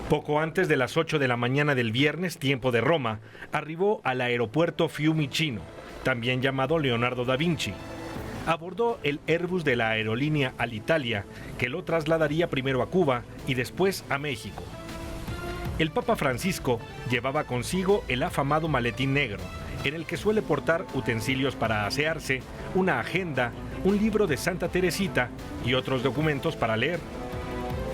Poco antes de las 8 de la mañana del viernes, tiempo de Roma, arribó al aeropuerto Fiumicino, también llamado Leonardo da Vinci. Abordó el Airbus de la aerolínea Alitalia, que lo trasladaría primero a Cuba y después a México. El Papa Francisco llevaba consigo el afamado maletín negro, en el que suele portar utensilios para asearse, una agenda, un libro de Santa Teresita y otros documentos para leer.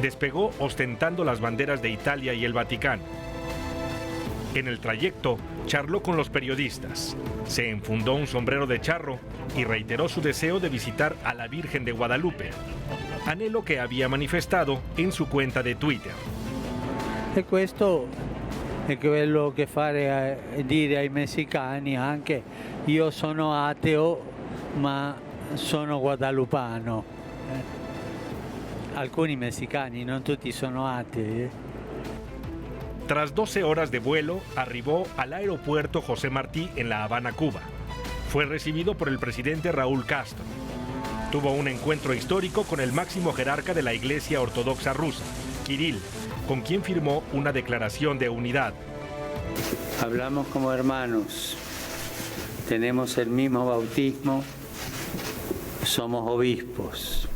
Despegó ostentando las banderas de Italia y el Vaticano. En el trayecto, charló con los periodistas, se enfundó un sombrero de charro y reiteró su deseo de visitar a la Virgen de Guadalupe, anhelo que había manifestado en su cuenta de Twitter. E questo è quello che dire ai messicani anche: io sono ateo ma sono guadalupano. Alcuni messicani, non tutti sono atei. Tras 12 horas de vuelo, arribó al aeropuerto José Martí en La Habana, Cuba. Fue recibido por el presidente Raúl Castro. Tuvo un encuentro histórico con el máximo jerarca de la Iglesia Ortodoxa rusa, Kirill, con quien firmó una declaración de unidad. Hablamos como hermanos, tenemos el mismo bautismo, somos obispos.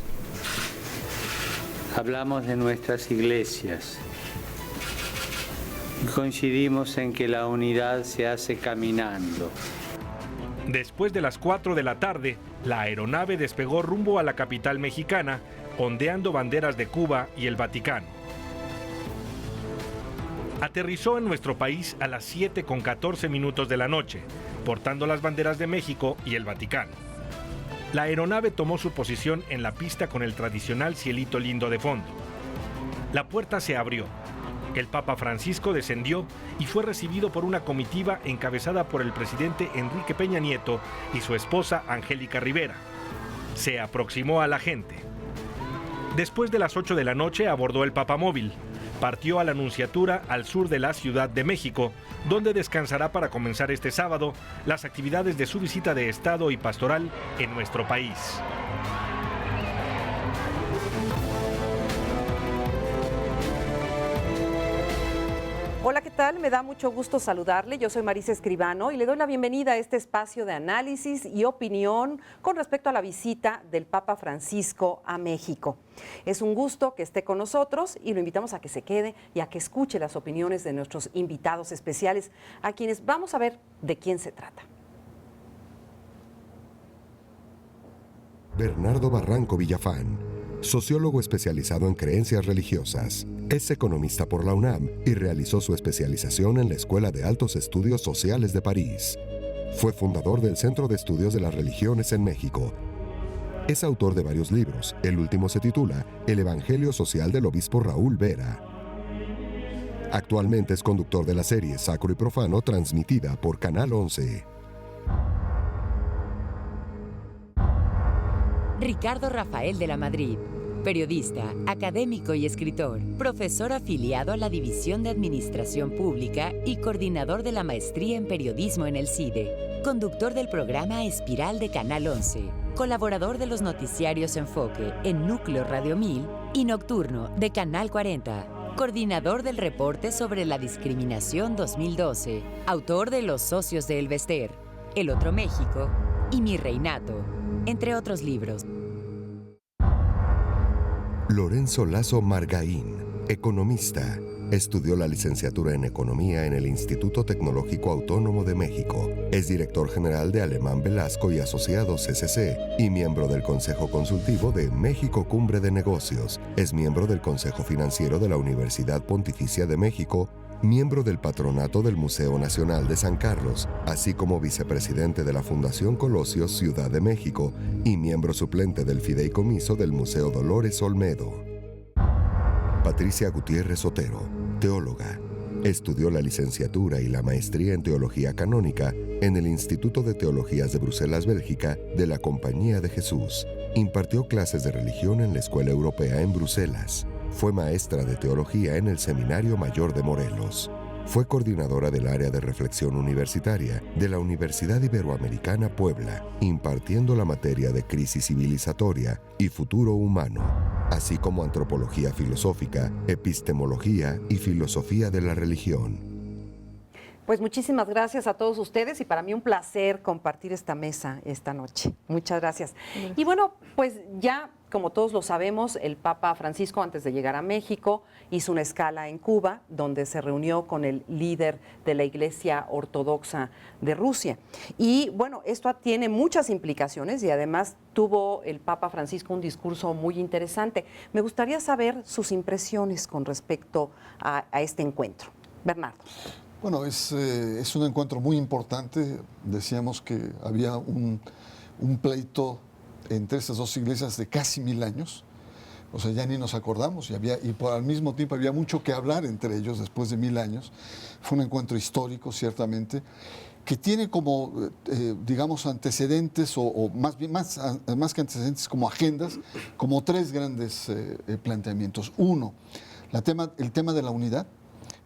Hablamos de nuestras iglesias y coincidimos en que la unidad se hace caminando. Después de las 4 de la tarde, la aeronave despegó rumbo a la capital mexicana, ondeando banderas de Cuba y el Vaticano. Aterrizó en nuestro país a las 7:14 de la noche, portando las banderas de México y el Vaticano. La aeronave tomó su posición en la pista con el tradicional cielito lindo de fondo. La puerta se abrió. El Papa Francisco descendió y fue recibido por una comitiva encabezada por el presidente Enrique Peña Nieto y su esposa Angélica Rivera. Se aproximó a la gente. Después de las 8 de la noche abordó el Papamóvil. Partió a la Nunciatura al sur de la Ciudad de México, donde descansará para comenzar este sábado las actividades de su visita de Estado y pastoral en nuestro país. Hola, ¿qué tal? Me da mucho gusto saludarle. Yo soy Marisa Escribano y le doy la bienvenida a este espacio de análisis y opinión con respecto a la visita del Papa Francisco a México. Es un gusto que esté con nosotros y lo invitamos a que se quede y a que escuche las opiniones de nuestros invitados especiales, a quienes vamos a ver de quién se trata. Bernardo Barranco Villafán, sociólogo especializado en creencias religiosas. Es economista por la UNAM y realizó su especialización en la Escuela de Altos Estudios Sociales de París. Fue fundador del Centro de Estudios de las Religiones en México. Es autor de varios libros. El último se titula El Evangelio Social del Obispo Raúl Vera. Actualmente es conductor de la serie Sacro y Profano, transmitida por Canal 11. Ricardo Rafael de la Madrid, periodista, académico y escritor, profesor afiliado a la División de Administración Pública y coordinador de la Maestría en Periodismo en el CIDE, conductor del programa Espiral de Canal 11, colaborador de los noticiarios Enfoque en Núcleo Radio 1000 y Nocturno de Canal 40, coordinador del reporte sobre la discriminación 2012, autor de Los Socios de Elvester, El Otro México y Mi Reinato, entre otros libros. Lorenzo Lazo Margaín, economista. Estudió la licenciatura en Economía en el Instituto Tecnológico Autónomo de México. Es director general de Alemán Velasco y Asociados SC y miembro del Consejo Consultivo de México Cumbre de Negocios. Es miembro del Consejo Financiero de la Universidad Pontificia de México, miembro del Patronato del Museo Nacional de San Carlos, así como vicepresidente de la Fundación Colosio Ciudad de México y miembro suplente del Fideicomiso del Museo Dolores Olmedo. Patricia Gutiérrez Otero, teóloga. Estudió la licenciatura y la maestría en Teología Canónica en el Instituto de Teologías de Bruselas, Bélgica, de la Compañía de Jesús. Impartió clases de religión en la Escuela Europea en Bruselas. Fue maestra de teología en el Seminario Mayor de Morelos. Fue coordinadora del área de reflexión universitaria de la Universidad Iberoamericana Puebla, impartiendo la materia de crisis civilizatoria y futuro humano. así como antropología filosófica, epistemología y filosofía de la religión. Pues muchísimas gracias a todos ustedes y para mí un placer compartir esta mesa esta noche. Muchas gracias. Y bueno, pues ya como todos lo sabemos, el Papa Francisco antes de llegar a México hizo una escala en Cuba donde se reunió con el líder de la Iglesia Ortodoxa de Rusia. Y bueno, esto tiene muchas implicaciones y además tuvo el Papa Francisco un discurso muy interesante. Me gustaría saber sus impresiones con respecto a este encuentro. Bernardo. Bueno, es un encuentro muy importante. Decíamos que había un pleito entre estas dos iglesias de casi 1000 años. O sea, ya ni nos acordamos y al mismo tiempo había mucho que hablar entre ellos después de 1000 años. Fue un encuentro histórico, ciertamente, que tiene como, digamos, antecedentes o más que antecedentes, como agendas, como tres grandes planteamientos. Uno, el tema de la unidad.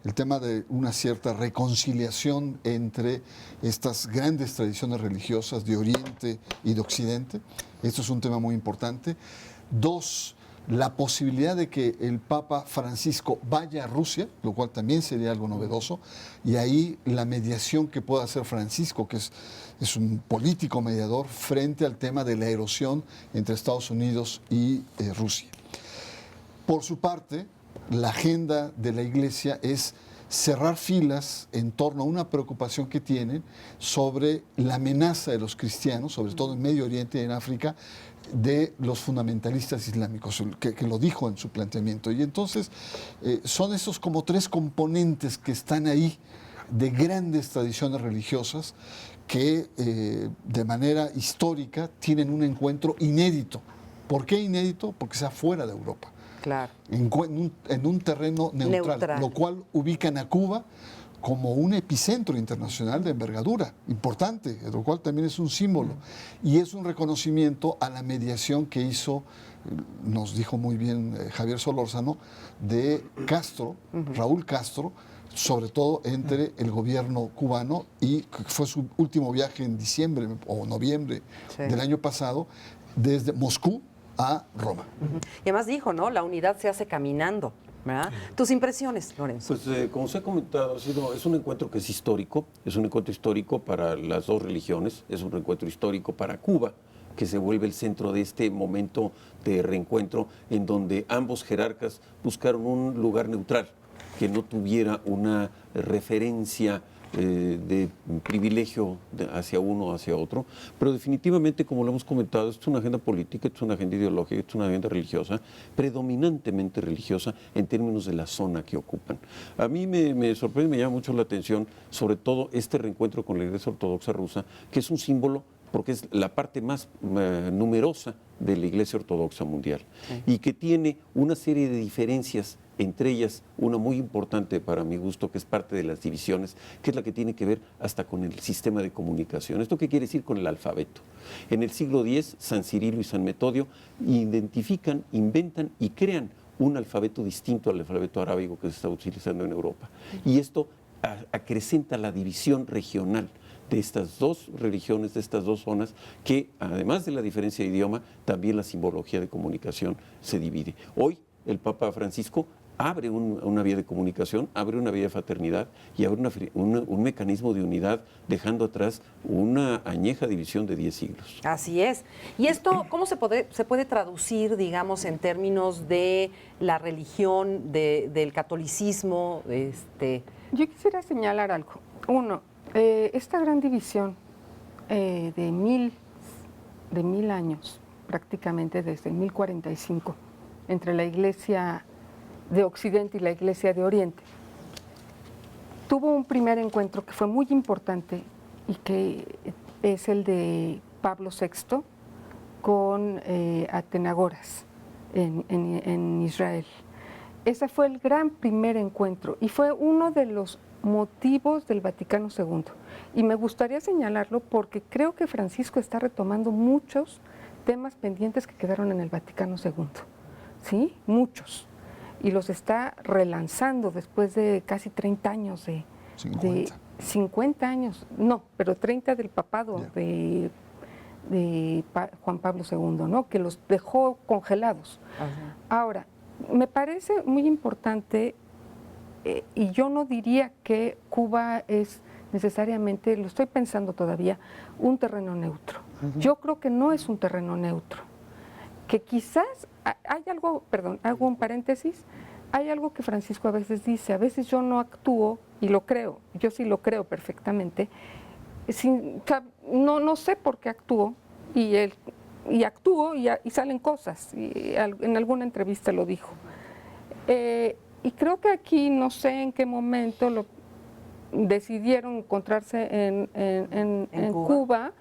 El tema de una cierta reconciliación entre estas grandes tradiciones religiosas de Oriente y de Occidente. Esto es un tema muy importante. Dos, la posibilidad de que el Papa Francisco vaya a Rusia, lo cual también sería algo novedoso, y ahí la mediación que pueda hacer Francisco, que es un político mediador, frente al tema de la erosión entre Estados Unidos y Rusia. Por su parte, la agenda de la Iglesia es cerrar filas en torno a una preocupación que tienen sobre la amenaza de los cristianos, sobre todo en Medio Oriente y en África, de los fundamentalistas islámicos, que lo dijo en su planteamiento. Y entonces son esos como tres componentes que están ahí de grandes tradiciones religiosas que de manera histórica tienen un encuentro inédito. ¿Por qué inédito? Porque sea fuera de Europa. Claro. En un terreno neutral, lo cual ubican a Cuba como un epicentro internacional de envergadura importante, lo cual también es un símbolo. Y es un reconocimiento a la mediación que hizo, nos dijo muy bien Javier Solórzano, de Castro, Raúl Castro, sobre todo entre el gobierno cubano, y fue su último viaje en diciembre o noviembre del año pasado, desde Moscú a Roma. Y además dijo, ¿no? La unidad se hace caminando, ¿verdad? ¿Tus impresiones, Lorenzo? Pues como se ha comentado, es un encuentro que es histórico para las dos religiones, es un encuentro histórico para Cuba, que se vuelve el centro de este momento de reencuentro en donde ambos jerarcas buscaron un lugar neutral, que no tuviera una referencia de privilegio hacia uno o hacia otro, pero definitivamente, como lo hemos comentado, esto es una agenda política, esto es una agenda ideológica, esto es una agenda religiosa, predominantemente religiosa en términos de la zona que ocupan. A mí me sorprende, me llama mucho la atención, sobre todo este reencuentro con la Iglesia Ortodoxa rusa, que es un símbolo porque es la parte más numerosa de la Iglesia Ortodoxa mundial y que tiene una serie de diferencias, entre ellas una muy importante para mi gusto, que es parte de las divisiones, que es la que tiene que ver hasta con el sistema de comunicación. ¿Esto qué quiere decir con el alfabeto? En el siglo X, San Cirilo y San Metodio identifican, inventan y crean un alfabeto distinto al alfabeto arábigo que se está utilizando en Europa. Y esto acrecenta la división regional de estas dos religiones, de estas dos zonas, que además de la diferencia de idioma, también la simbología de comunicación se divide. Hoy el Papa Francisco abre una vía de comunicación, abre una vía de fraternidad y abre un mecanismo de unidad, dejando atrás una añeja división de 10 siglos. Así es. ¿Y esto cómo se puede traducir, digamos, en términos de la religión, del catolicismo? Yo quisiera señalar algo. Uno, esta gran división de mil años, prácticamente desde el 1045, entre la Iglesia de Occidente y la Iglesia de Oriente, tuvo un primer encuentro que fue muy importante y que es el de Pablo VI con Atenagoras en Israel. Ese fue el gran primer encuentro y fue uno de los motivos del Vaticano II. Y me gustaría señalarlo porque creo que Francisco está retomando muchos temas pendientes que quedaron en el Vaticano II. ¿Sí? Muchos. Y los está relanzando después de casi 30 años de 50 años, no, pero 30 del papado de Juan Pablo II, ¿no? Que los dejó congelados. Ajá. Ahora, me parece muy importante, y yo no diría que Cuba es necesariamente, lo estoy pensando todavía, un terreno neutro. Yo creo que no es un terreno neutro. Que quizás hay algo, perdón, hago un paréntesis, hay algo que Francisco a veces dice, a veces yo no actúo, y lo creo, yo sí lo creo perfectamente, no sé por qué actúo, y actúo y salen cosas, y en alguna entrevista lo dijo. Y creo que aquí no sé en qué momento decidieron encontrarse en Cuba.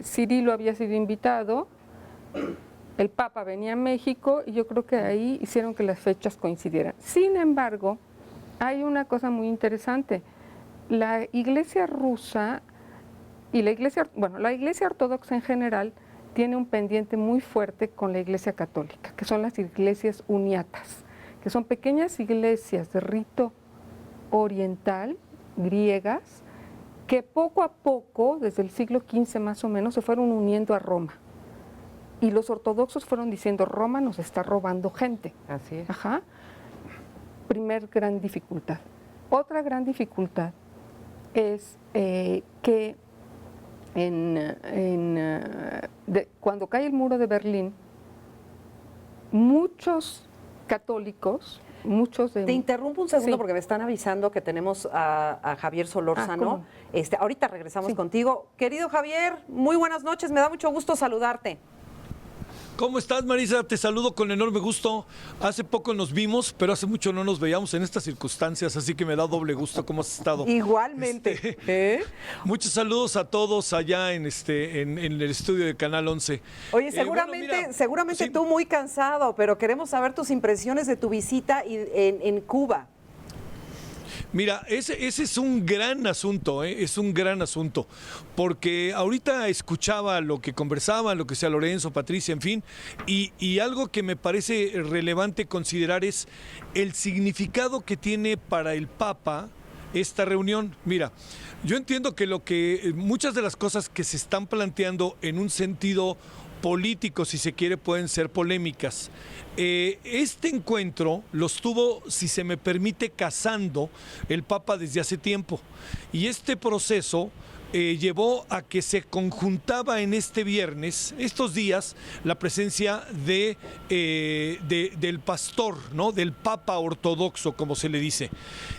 Cirilo había sido invitado, el Papa venía a México y yo creo que ahí hicieron que las fechas coincidieran. Sin embargo, hay una cosa muy interesante. La Iglesia rusa y la Iglesia ortodoxa en general tiene un pendiente muy fuerte con la Iglesia católica, que son las iglesias uniatas, que son pequeñas iglesias de rito oriental, griegas, que poco a poco, desde el siglo XV más o menos, se fueron uniendo a Roma. Y los ortodoxos fueron diciendo, Roma nos está robando gente. Así es. Ajá. Primer gran dificultad. Otra gran dificultad es que cuando cae el muro de Berlín, muchos católicos, Te interrumpo un segundo Sí. porque me están avisando que tenemos a Javier Solórzano. Ahorita regresamos Sí. contigo. Querido Javier, muy buenas noches, me da mucho gusto saludarte. ¿Cómo estás, Marisa? Te saludo con enorme gusto. Hace poco nos vimos, pero hace mucho no nos veíamos en estas circunstancias, así que me da doble gusto. ¿Cómo has estado? Igualmente. Muchos saludos a todos allá en el estudio de Canal 11. Oye, seguramente sí. tú muy cansado, pero queremos saber tus impresiones de tu visita en Cuba. Mira, ese es un gran asunto, es un gran asunto, porque ahorita escuchaba lo que conversaban, lo que sea Lorenzo, Patricia, en fin, y algo que me parece relevante considerar es el significado que tiene para el Papa esta reunión. Mira, yo entiendo que muchas de las cosas que se están planteando en un sentido político, si se quiere, pueden ser polémicas. Este encuentro lo estuvo, si se me permite, cazando el Papa desde hace tiempo. Y este proceso llevó a que se conjuntaba en este viernes, estos días, la presencia del pastor, ¿no? Del Papa ortodoxo, como se le dice.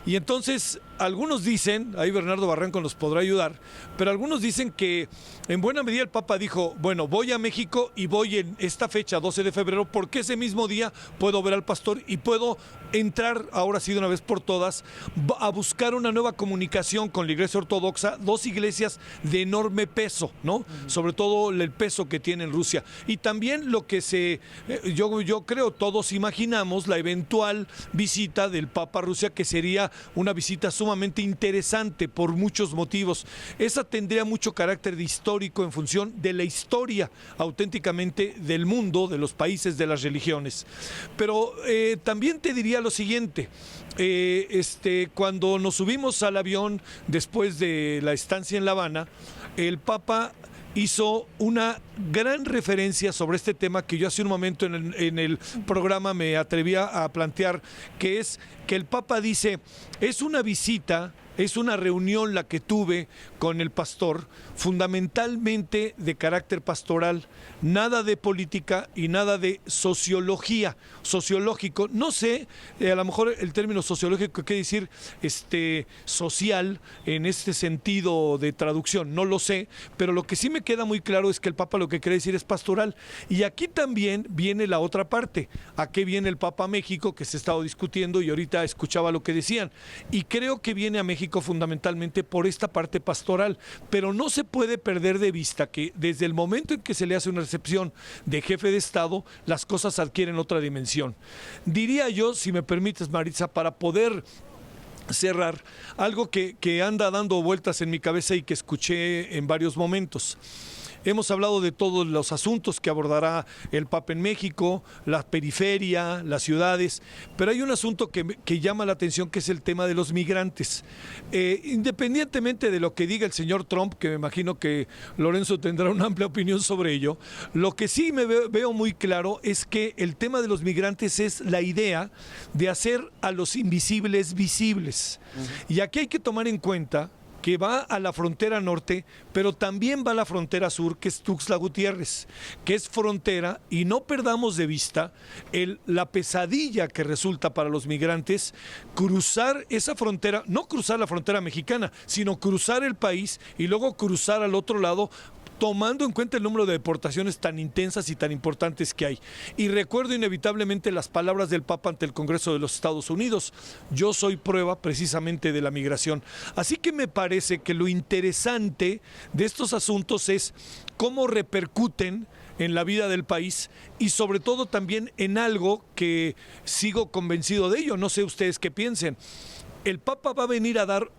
Y entonces, algunos dicen, ahí Bernardo Barranco nos podrá ayudar, pero algunos dicen que en buena medida el Papa dijo, bueno, voy a México y voy en esta fecha, 12 de febrero, porque ese mismo día puedo ver al pastor y puedo entrar, ahora sí de una vez por todas, a buscar una nueva comunicación con la Iglesia Ortodoxa, dos iglesias de enorme peso, ¿no? Sobre todo el peso que tiene en Rusia. Y también lo que yo creo todos imaginamos, la eventual visita del Papa a Rusia, que sería una visita sumamente interesante por muchos motivos. Esa tendría mucho carácter de histórico en función de la historia auténticamente del mundo, de los países, de las religiones. Pero también te diría lo siguiente, cuando nos subimos al avión después de la estancia en La Habana, el Papa hizo una gran referencia sobre este tema que yo hace un momento en el programa me atrevía a plantear, que es que el Papa dice, es una visita, es una reunión la que tuve con el pastor, fundamentalmente de carácter pastoral, nada de política y nada de sociológico. No sé, a lo mejor el término sociológico quiere decir social en este sentido de traducción, no lo sé, pero lo que sí me queda muy claro es que el Papa lo que quiere decir es pastoral. Y aquí también viene la otra parte, ¿a qué viene el Papa a México? Que se ha estado discutiendo y ahorita escuchaba lo que decían. Y creo que viene a México fundamentalmente por esta parte pastoral, pero no se puede perder de vista que desde el momento en que se le hace una recepción de jefe de Estado, las cosas adquieren otra dimensión. Diría yo, si me permites, Maritza, para poder cerrar, algo que anda dando vueltas en mi cabeza y que escuché en varios momentos. hemos hablado de todos los asuntos que abordará el Papa en México, la periferia, las ciudades, pero hay un asunto que llama la atención, que es el tema de los migrantes. Independientemente de lo que diga el señor Trump, que me imagino que Lorenzo tendrá una amplia opinión sobre ello, lo que sí me veo muy claro es que el tema de los migrantes es la idea de hacer a los invisibles visibles. Y aquí hay que tomar en cuenta que va a la frontera norte, pero también va a la frontera sur, que es Tuxtla Gutiérrez, que es frontera, y no perdamos de vista la pesadilla que resulta para los migrantes cruzar esa frontera, no cruzar la frontera mexicana, sino cruzar el país y luego cruzar al otro lado, tomando en cuenta el número de deportaciones tan intensas y tan importantes que hay. Y recuerdo inevitablemente las palabras del Papa ante el Congreso de los Estados Unidos: yo soy prueba precisamente de la migración. Así que me parece que lo interesante de estos asuntos es cómo repercuten en la vida del país y sobre todo también en algo que sigo convencido de ello, no sé ustedes qué piensen. El Papa va a venir a dar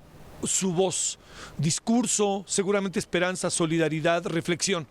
su voz, discurso, seguramente esperanza, solidaridad, reflexión.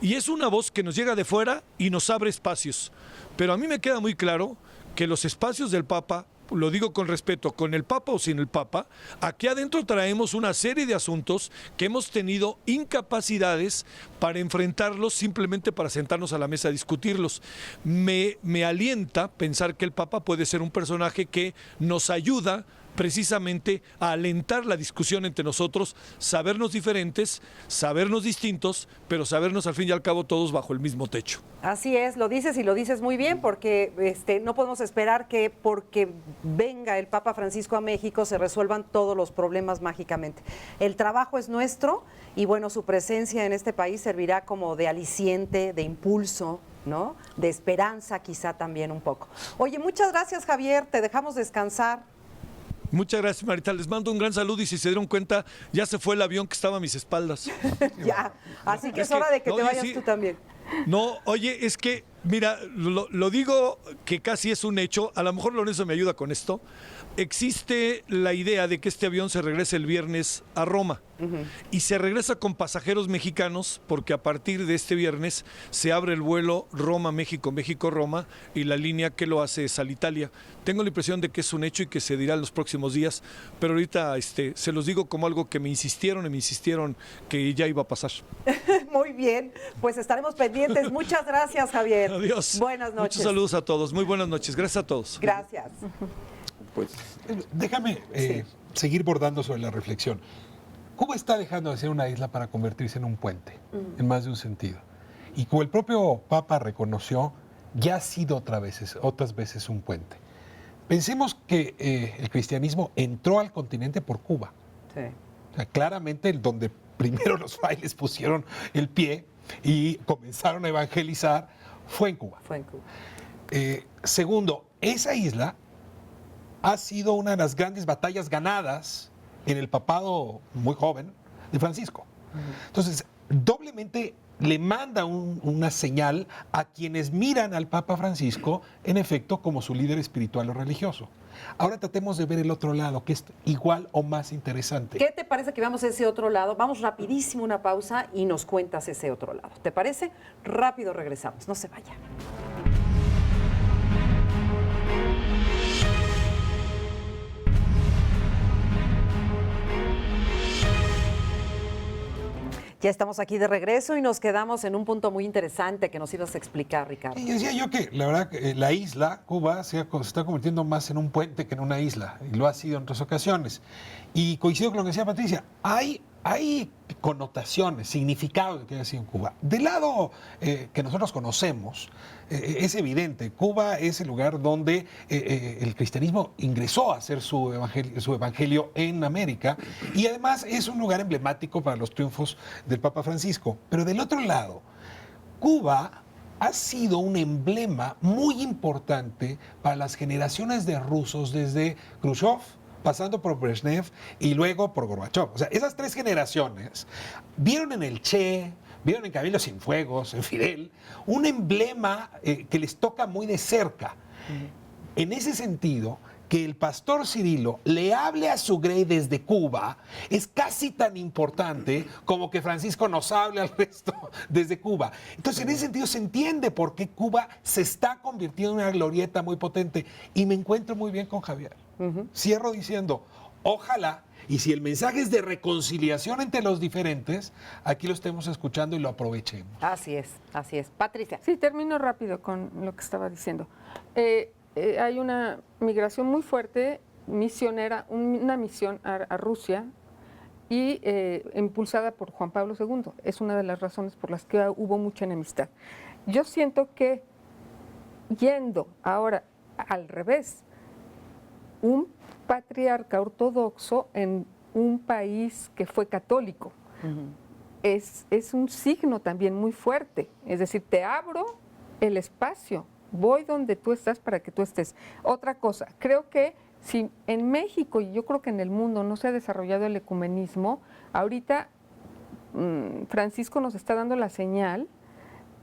Y es una voz que nos llega de fuera y nos abre espacios. Pero a mí me queda muy claro que los espacios del Papa, lo digo con respeto, con el Papa o sin el Papa, aquí adentro traemos una serie de asuntos que hemos tenido incapacidades para enfrentarlos, simplemente para sentarnos a la mesa a discutirlos. Me alienta pensar que el Papa puede ser un personaje que nos ayuda precisamente a alentar la discusión entre nosotros, sabernos diferentes, sabernos distintos, pero sabernos al fin y al cabo todos bajo el mismo techo. Así es, lo dices y lo dices muy bien, porque no podemos esperar que porque venga el Papa Francisco a México se resuelvan todos los problemas mágicamente. El trabajo es nuestro y bueno, su presencia en este país servirá como de aliciente, de impulso, ¿no? De esperanza quizá también un poco. Oye, muchas gracias, Javier, te dejamos descansar. Muchas gracias, Marita. Les mando un gran saludo y si se dieron cuenta, ya se fue el avión que estaba a mis espaldas. Ya, así que es hora de que te vayas tú también. No, oye, es que, mira, lo digo que casi es un hecho, a lo mejor Lorenzo me ayuda con esto. Existe la idea de que este avión se regrese el viernes a Roma y se regresa con pasajeros mexicanos porque a partir de este viernes se abre el vuelo Roma-México, México-Roma y la línea que lo hace es Alitalia. Tengo la impresión de que es un hecho y que se dirá en los próximos días, pero ahorita se los digo como algo que me insistieron que ya iba a pasar. Muy bien, pues estaremos pendientes. Muchas gracias, Javier. Adiós. Buenas noches. Muchos saludos a todos. Muy buenas noches. Gracias a todos. Gracias. Pues, déjame seguir bordando sobre la reflexión. Cuba está dejando de ser una isla para convertirse en un puente, en más de un sentido. Y como el propio Papa reconoció, ya ha sido otras veces un puente. Pensemos que el cristianismo entró al continente por Cuba. Sí. O sea, claramente donde primero los frailes pusieron el pie y comenzaron a evangelizar fue en Cuba. Fue en Cuba. Segundo, esa isla ha sido una de las grandes batallas ganadas en el papado muy joven de Francisco. Entonces, doblemente le manda una señal a quienes miran al Papa Francisco, en efecto, como su líder espiritual o religioso. Ahora tratemos de ver el otro lado, que es igual o más interesante. ¿Qué te parece que vamos a ese otro lado? Vamos rapidísimo una pausa y nos cuentas ese otro lado. ¿Te parece? Rápido regresamos, no se vaya. Ya estamos aquí de regreso y nos quedamos en un punto muy interesante que nos ibas a explicar, Ricardo. Y decía yo que la verdad la isla, Cuba, se está convirtiendo más en un puente que en una isla, y lo ha sido en otras ocasiones. Y coincido con lo que decía Patricia, hay connotaciones, significados de que haya sido en Cuba. Del lado que nosotros conocemos, es evidente, Cuba es el lugar donde el cristianismo ingresó a hacer su evangelio en América y además es un lugar emblemático para los triunfos del Papa Francisco. Pero del otro lado, Cuba ha sido un emblema muy importante para las generaciones de rusos desde Khrushchev, pasando por Brezhnev y luego por Gorbachev. O sea, esas tres generaciones vieron en el Che, vieron en Camilo Cienfuegos, en Fidel, un emblema que les toca muy de cerca. En ese sentido, que el pastor Cirilo le hable a su grey desde Cuba es casi tan importante como que Francisco nos hable al resto desde Cuba. Entonces, en ese sentido se entiende por qué Cuba se está convirtiendo en una glorieta muy potente. Y me encuentro muy bien con Javier. Cierro diciendo, ojalá, y si el mensaje es de reconciliación entre los diferentes, aquí lo estemos escuchando y lo aprovechemos. Así es, así es. Patricia. Sí, termino rápido con lo que estaba diciendo. Hay una migración muy fuerte, misionera, una misión a Rusia y impulsada por Juan Pablo II. Es una de las razones por las que hubo mucha enemistad. Yo siento que yendo ahora al revés, un patriarca ortodoxo en un país que fue católico es un signo también muy fuerte. Es decir, te abro el espacio. Voy donde tú estás para que tú estés. Otra cosa, creo que si en México y yo creo que en el mundo no se ha desarrollado el ecumenismo, ahorita Francisco nos está dando la señal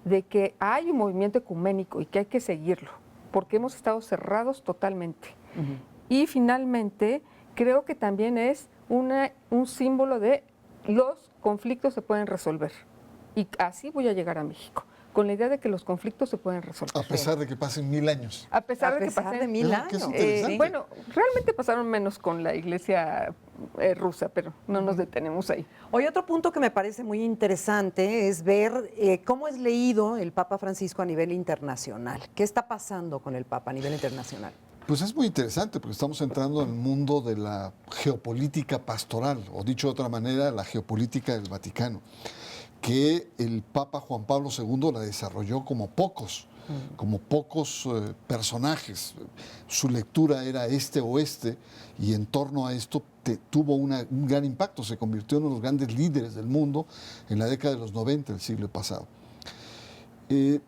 de que hay un movimiento ecuménico y que hay que seguirlo, porque hemos estado cerrados totalmente. Y finalmente, creo que también es un símbolo de los conflictos se pueden resolver. Y así voy a llegar a México, con la idea de que los conflictos se pueden resolver. A pesar de que pasen 1000 años. A pesar de que pasen 1000 años. Bueno, realmente pasaron menos con la iglesia rusa, pero no nos detenemos ahí. Hoy otro punto que me parece muy interesante es ver cómo es leído el Papa Francisco a nivel internacional. ¿Qué está pasando con el Papa a nivel internacional? Pues es muy interesante porque estamos entrando en el mundo de la geopolítica pastoral, o dicho de otra manera, la geopolítica del Vaticano, que el Papa Juan Pablo II la desarrolló como pocos personajes. Su lectura era este-oeste y en torno a esto tuvo un gran impacto, se convirtió en uno de los grandes líderes del mundo en la década de los 90 del siglo pasado.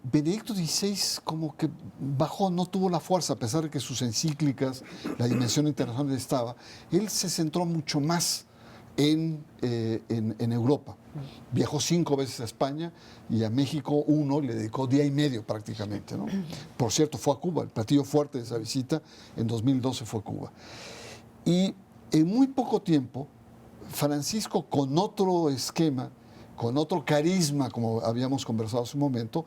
Benedicto XVI como que bajó, no tuvo la fuerza, a pesar de que sus encíclicas, la dimensión internacional estaba, él se centró mucho más en Europa. Viajó 5 veces a España y a México 1, le dedicó día y medio prácticamente, ¿no? Por cierto, fue a Cuba, el platillo fuerte de esa visita en 2012 fue a Cuba. Y en muy poco tiempo, Francisco, con otro esquema, con otro carisma, como habíamos conversado hace un momento,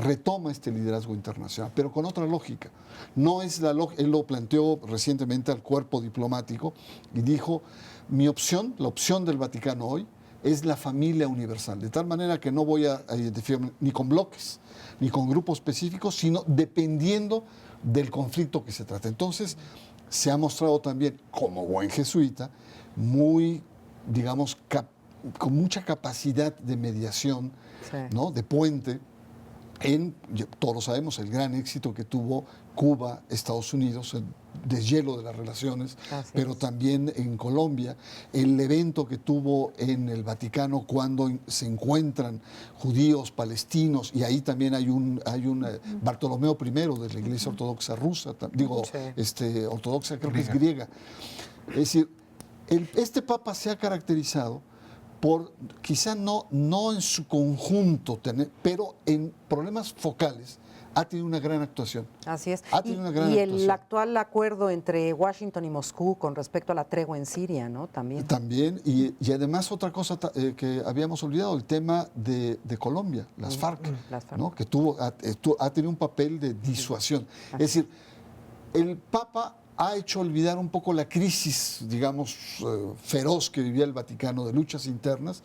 retoma este liderazgo internacional, pero con otra lógica. No es la lógica, él lo planteó recientemente al cuerpo diplomático y dijo, mi opción, la opción del Vaticano hoy, es la familia universal, de tal manera que no voy a identificarme ni con bloques, ni con grupos específicos, sino dependiendo del conflicto que se trate. Entonces, se ha mostrado también, como buen jesuita, muy, digamos, con mucha capacidad de mediación, Sí. ¿no? De puente, todos lo sabemos, el gran éxito que tuvo Cuba, Estados Unidos, el deshielo de las relaciones, pero también en Colombia, el evento que tuvo en el Vaticano cuando se encuentran judíos, palestinos, y ahí también hay un Bartolomeo I de la Iglesia Ortodoxa rusa, ortodoxa creo que es griega. Es decir, este Papa se ha caracterizado por, quizá no en su conjunto, pero en problemas focales, ha tenido una gran actuación. Así es. Y el actual acuerdo entre Washington y Moscú con respecto a la tregua en Siria, ¿no? También, y además otra cosa que habíamos olvidado, el tema de Colombia, las FARC, ¿no? Que ha tenido un papel de disuasión. Es decir, el Papa ha hecho olvidar un poco la crisis, digamos, feroz que vivía el Vaticano de luchas internas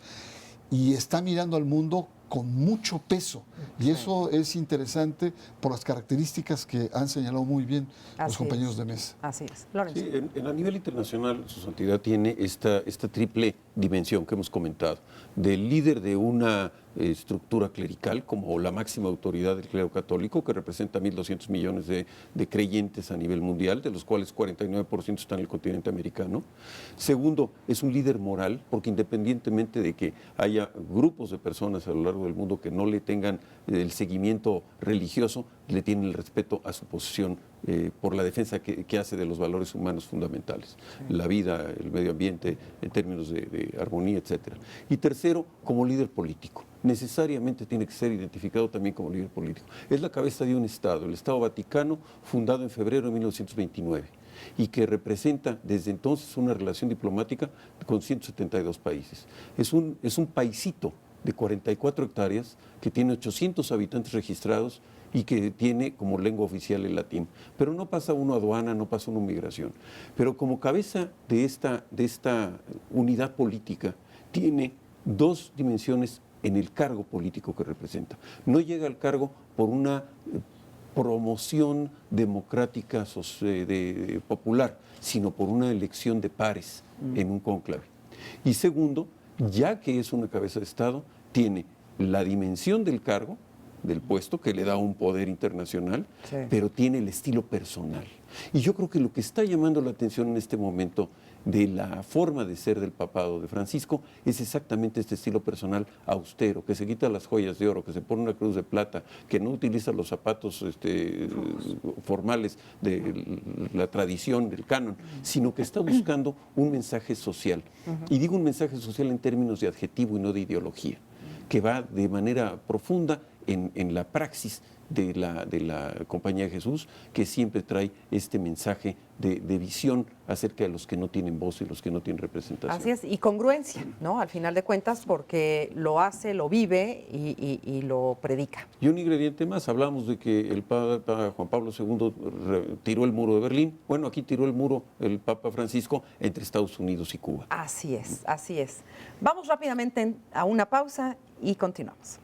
y está mirando al mundo con mucho peso. Y eso es interesante por las características que han señalado muy bien los compañeros de mesa. Así es. Lorenzo. Sí, a nivel internacional, su santidad tiene esta triple dimensión que hemos comentado, del líder de una estructura clerical como la máxima autoridad del clero católico, que representa 1.200 millones de creyentes a nivel mundial, de los cuales 49% están en el continente americano. Segundo, es un líder moral, porque independientemente de que haya grupos de personas a lo largo del mundo que no le tengan el seguimiento religioso, le tienen el respeto a su posición por la defensa que hace de los valores humanos fundamentales, la vida, el medio ambiente, en términos de armonía, etc. Y tercero, como líder político. Necesariamente tiene que ser identificado también como líder político. Es la cabeza de un Estado, el Estado Vaticano, fundado en febrero de 1929. y que representa desde entonces una relación diplomática con 172 países. Es un paisito de 44 hectáreas que tiene 800 habitantes registrados y que tiene como lengua oficial el latín. Pero no pasa uno aduana, no pasa uno migración. Pero como cabeza de esta unidad política, tiene dos dimensiones en el cargo político que representa. No llega al cargo por una promoción democrática popular, sino por una elección de pares en un cónclave. Y segundo, ya que es una cabeza de Estado, tiene la dimensión del cargo, del puesto, que le da un poder internacional, sí, pero tiene el estilo personal. Y yo creo que lo que está llamando la atención en este momento de la forma de ser del papado de Francisco es exactamente este estilo personal austero, que se quita las joyas de oro, que se pone una cruz de plata, que no utiliza los zapatos formales de la tradición, del canon, sino que está buscando un mensaje social. Y digo un mensaje social en términos de adjetivo y no de ideología, que va de manera profunda en la praxis de la Compañía de Jesús, que siempre trae este mensaje de visión acerca de los que no tienen voz y los que no tienen representación. Así es, y congruencia, ¿no? Al final de cuentas, porque lo hace, lo vive y lo predica. Y un ingrediente más, hablamos de que el Papa Juan Pablo II tiró el muro de Berlín. Bueno, aquí tiró el muro el Papa Francisco entre Estados Unidos y Cuba. Así es, así es. Vamos rápidamente a una pausa y continuamos.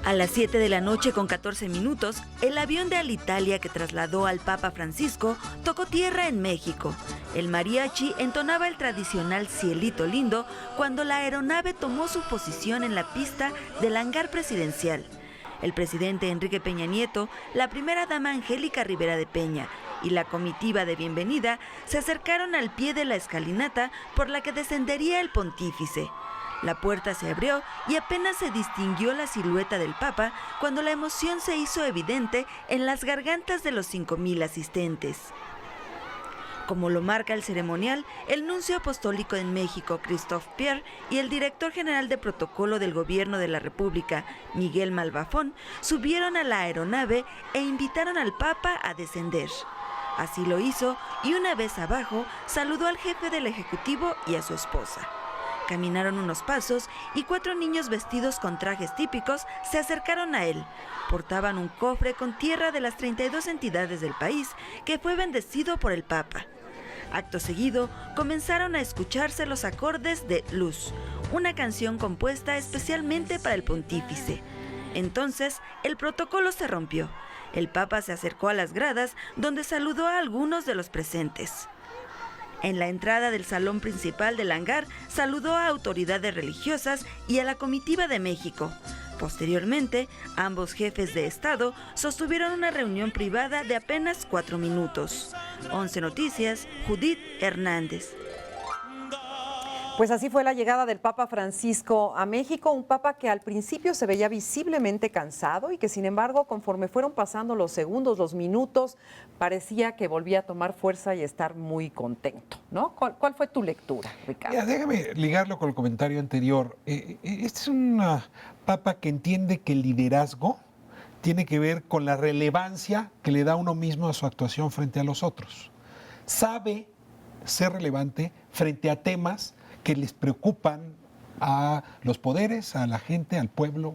A las 7 de la noche con 14 minutos, el avión de Alitalia que trasladó al Papa Francisco tocó tierra en México. El mariachi entonaba el tradicional Cielito Lindo cuando la aeronave tomó su posición en la pista del hangar presidencial. El presidente Enrique Peña Nieto, la primera dama Angélica Rivera de Peña y la comitiva de bienvenida se acercaron al pie de la escalinata por la que descendería el pontífice. La puerta se abrió y apenas se distinguió la silueta del Papa cuando la emoción se hizo evidente en las gargantas de los 5,000 asistentes. Como lo marca el ceremonial, el nuncio apostólico en México, Christophe Pierre, y el director general de protocolo del Gobierno de la República, Miguel Malvafón, subieron a la aeronave e invitaron al Papa a descender. Así lo hizo y una vez abajo saludó al jefe del Ejecutivo y a su esposa. Caminaron unos pasos y 4 niños vestidos con trajes típicos se acercaron a él. Portaban un cofre con tierra de las 32 entidades del país que fue bendecido por el Papa. Acto seguido, comenzaron a escucharse los acordes de Luz, una canción compuesta especialmente para el pontífice. Entonces, el protocolo se rompió. El Papa se acercó a las gradas donde saludó a algunos de los presentes. En la entrada del salón principal del hangar, saludó a autoridades religiosas y a la comitiva de México. Posteriormente, ambos jefes de Estado sostuvieron una reunión privada de apenas 4 minutos. 11 Noticias, Judith Hernández. Pues así fue la llegada del Papa Francisco a México, un Papa que al principio se veía visiblemente cansado y que sin embargo conforme fueron pasando los segundos, los minutos, parecía que volvía a tomar fuerza y estar muy contento, ¿no? ¿Cuál fue tu lectura, Ricardo? Mira, déjame ligarlo con el comentario anterior. Este es un Papa que entiende que el liderazgo tiene que ver con la relevancia que le da uno mismo a su actuación frente a los otros. Sabe ser relevante frente a temas que les preocupan a los poderes, a la gente, al pueblo.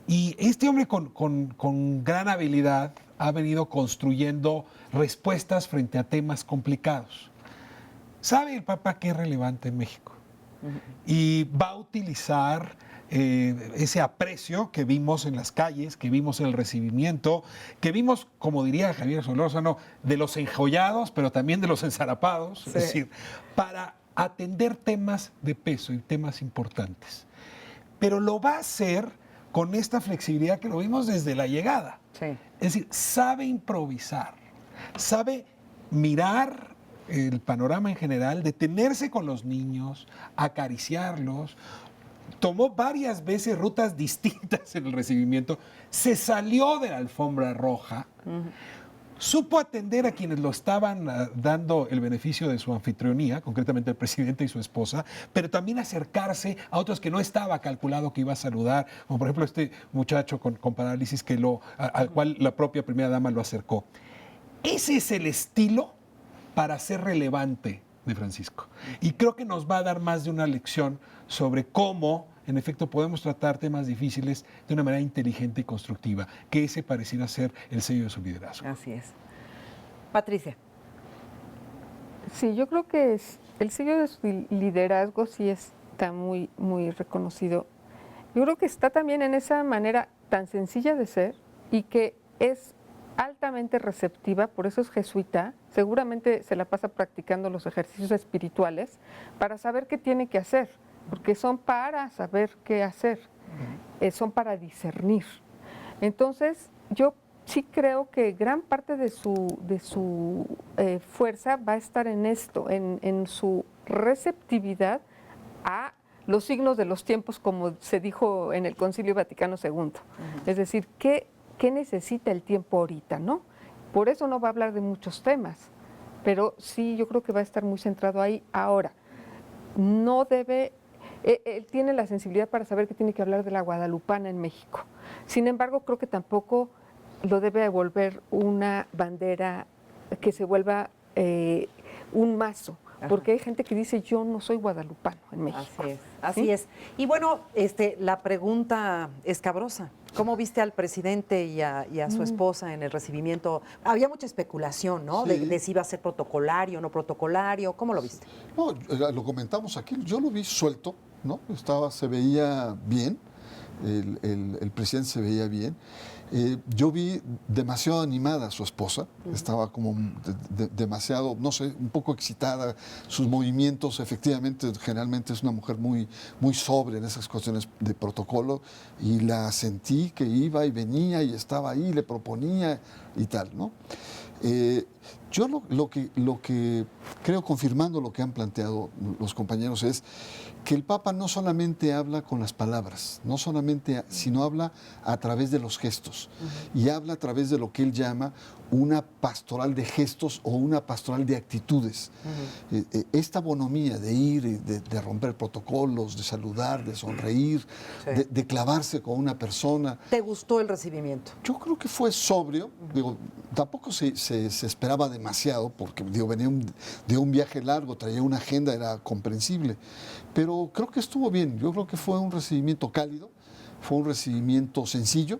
Y este hombre con gran habilidad ha venido construyendo respuestas frente a temas complicados. ¿Sabe el Papa qué es relevante en México? Y va a utilizar ese aprecio que vimos en las calles, que vimos en el recibimiento, que vimos, como diría Javier Solórzano, de los enjollados, pero también de los ensarapados, sí. Es decir, para atender temas de peso y temas importantes. Pero lo va a hacer con esta flexibilidad que lo vimos desde la llegada. Sí. Es decir, sabe improvisar, sabe mirar el panorama en general, detenerse con los niños, acariciarlos. Tomó varias veces rutas distintas en el recibimiento, se salió de la alfombra roja, supo atender a quienes lo estaban dando el beneficio de su anfitrionía, concretamente el presidente y su esposa, pero también acercarse a otros que no estaba calculado que iba a saludar, como por ejemplo este muchacho con parálisis al cual la propia primera dama lo acercó. Ese es el estilo para ser relevante de Francisco. Y creo que nos va a dar más de una lección sobre cómo, en efecto, podemos tratar temas difíciles de una manera inteligente y constructiva, que ese pareciera ser el sello de su liderazgo. Así es. Patricia. Sí, yo creo que el sello de su liderazgo sí está muy, muy reconocido. Yo creo que está también en esa manera tan sencilla de ser y que es altamente receptiva, por eso es jesuita, seguramente se la pasa practicando los ejercicios espirituales para saber qué tiene que hacer, porque son para saber qué hacer, son para discernir. Entonces, yo sí creo que gran parte de su fuerza va a estar en esto, en su receptividad a los signos de los tiempos, como se dijo en el Concilio Vaticano II. Es decir, ¿qué necesita el tiempo ahorita, no? Por eso no va a hablar de muchos temas, pero sí yo creo que va a estar muy centrado ahí. Ahora, no debe, él tiene la sensibilidad para saber que tiene que hablar de la guadalupana en México. Sin embargo, creo que tampoco lo debe volver una bandera que se vuelva un mazo. Porque hay gente que dice, yo no soy guadalupano en México. Así es. Y bueno, la pregunta escabrosa. ¿Cómo viste al presidente y a su esposa en el recibimiento? Había mucha especulación, ¿no? Sí. De si iba a ser protocolario o no protocolario. ¿Cómo lo viste? No, lo comentamos aquí. Yo lo vi suelto, ¿no? Se veía bien. El presidente se veía bien. Yo vi demasiado animada a su esposa, estaba como demasiado, no sé, un poco excitada, sus movimientos, efectivamente, generalmente es una mujer muy, muy sobria en esas cuestiones de protocolo, y la sentí que iba y venía y estaba ahí, le proponía y tal, ¿no? Yo lo que creo, confirmando lo que han planteado los compañeros, es que el Papa no solamente habla con las palabras, sino habla a través de los gestos, y habla a través de lo que él llama una pastoral de gestos o una pastoral de actitudes. Esta bonomía de ir, de romper protocolos, de saludar, de sonreír, de clavarse con una persona. ¿Te gustó el recibimiento? Yo creo que fue sobrio. Digo, tampoco se esperaba demasiado, porque venía de un viaje largo, traía una agenda, era comprensible. Pero creo que estuvo bien. Yo creo que fue un recibimiento cálido, fue un recibimiento sencillo,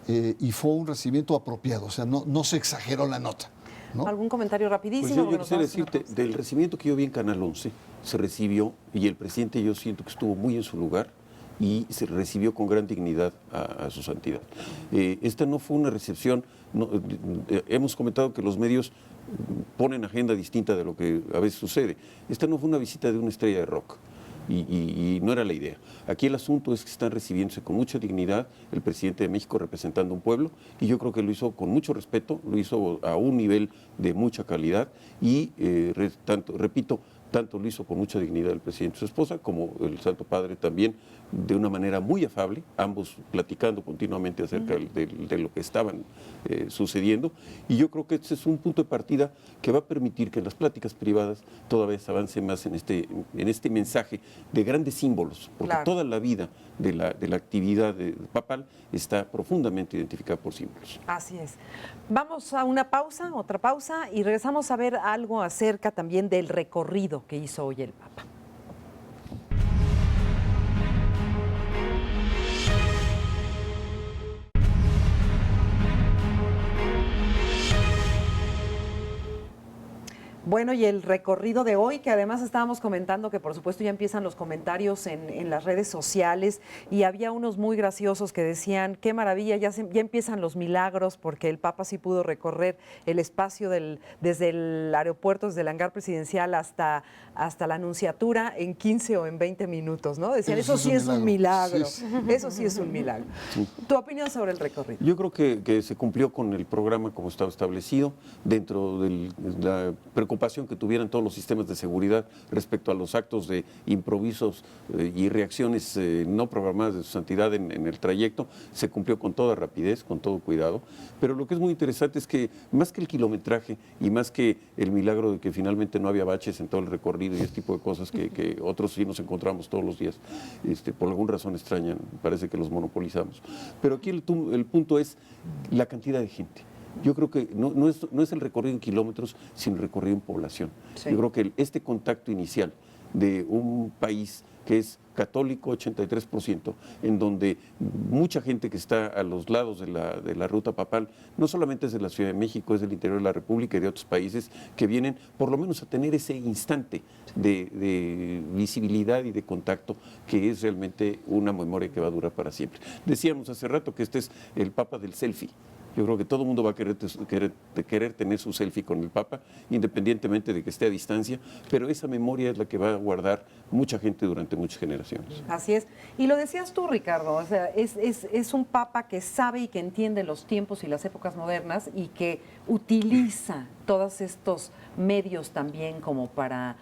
y fue un recibimiento apropiado. O sea, no se exageró la nota, ¿no? ¿Algún comentario rapidísimo? Pues yo quisiera decirte, del recibimiento que yo vi en Canal 11, se recibió, y el presidente yo siento que estuvo muy en su lugar, y se recibió con gran dignidad a su santidad. Esta no fue una recepción, hemos comentado que los medios ponen agenda distinta de lo que a veces sucede. Esta no fue una visita de una estrella de rock. Y no era la idea. Aquí el asunto es que están recibiéndose con mucha dignidad, el presidente de México representando a un pueblo, y yo creo que lo hizo con mucho respeto, lo hizo a un nivel de mucha calidad, y repito, tanto lo hizo con mucha dignidad el presidente y su esposa, como el Santo Padre también, de una manera muy afable, ambos platicando continuamente acerca de lo que estaban sucediendo. Y yo creo que este es un punto de partida que va a permitir que en las pláticas privadas toda vez avance más en este mensaje de grandes símbolos, porque toda la vida de la actividad papal está profundamente identificada por símbolos. Así es. Vamos a otra pausa, y regresamos a ver algo acerca también del recorrido que hizo hoy el Papa. Bueno, y el recorrido de hoy, que además estábamos comentando que por supuesto ya empiezan los comentarios en las redes sociales, y había unos muy graciosos que decían, qué maravilla, ya empiezan los milagros, porque el Papa sí pudo recorrer el espacio desde el aeropuerto, desde el hangar presidencial hasta la Anunciatura en 15 o en 20 minutos, ¿no? Decían, eso sí es un milagro, sí. Eso sí es un milagro. Sí. ¿Tu opinión sobre el recorrido? Yo creo que se cumplió con el programa como estaba establecido, dentro de la preocupación preocupación que tuvieran todos los sistemas de seguridad respecto a los actos de improvisos y reacciones no programadas de su santidad en el trayecto, se cumplió con toda rapidez, con todo cuidado. Pero lo que es muy interesante es que más que el kilometraje y más que el milagro de que finalmente no había baches en todo el recorrido y este tipo de cosas que otros sí nos encontramos todos los días, por alguna razón extraña, parece que los monopolizamos. Pero aquí el punto es la cantidad de gente. Yo creo que no es el recorrido en kilómetros, sino el recorrido en población. Sí. Yo creo que este contacto inicial de un país que es católico, 83%, en donde mucha gente que está a los lados de la ruta papal, no solamente es de la Ciudad de México, es del interior de la República y de otros países que vienen por lo menos a tener ese instante de visibilidad y de contacto, que es realmente una memoria que va a durar para siempre. Decíamos hace rato que este es el Papa del selfie. Yo creo que todo el mundo va a querer tener su selfie con el Papa, independientemente de que esté a distancia, pero esa memoria es la que va a guardar mucha gente durante muchas generaciones. Así es. Y lo decías tú, Ricardo, o sea, es un Papa que sabe y que entiende los tiempos y las épocas modernas y que utiliza todos estos medios también como para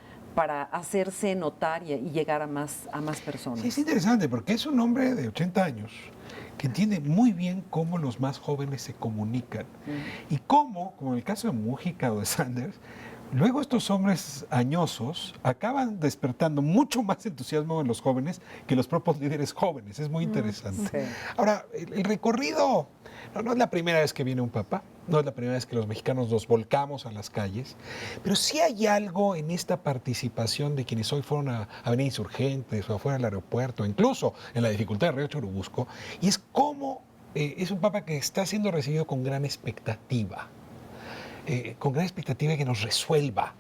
hacerse notar y llegar a más personas. Sí, es interesante porque es un hombre de 80 años que entiende muy bien cómo los más jóvenes se comunican y cómo, como en el caso de Mújica o de Sanders, luego estos hombres añosos acaban despertando mucho más entusiasmo en los jóvenes que los propios líderes jóvenes. Es muy interesante. Sí. Ahora, el recorrido no es la primera vez que viene un papa, no es la primera vez que los mexicanos nos volcamos a las calles, pero sí hay algo en esta participación de quienes hoy fueron a Avenida Insurgentes o afuera del aeropuerto, incluso en la dificultad de Río Churubusco, y es cómo es un papa que está siendo recibido con gran expectativa. Con gran expectativa de que nos resuelva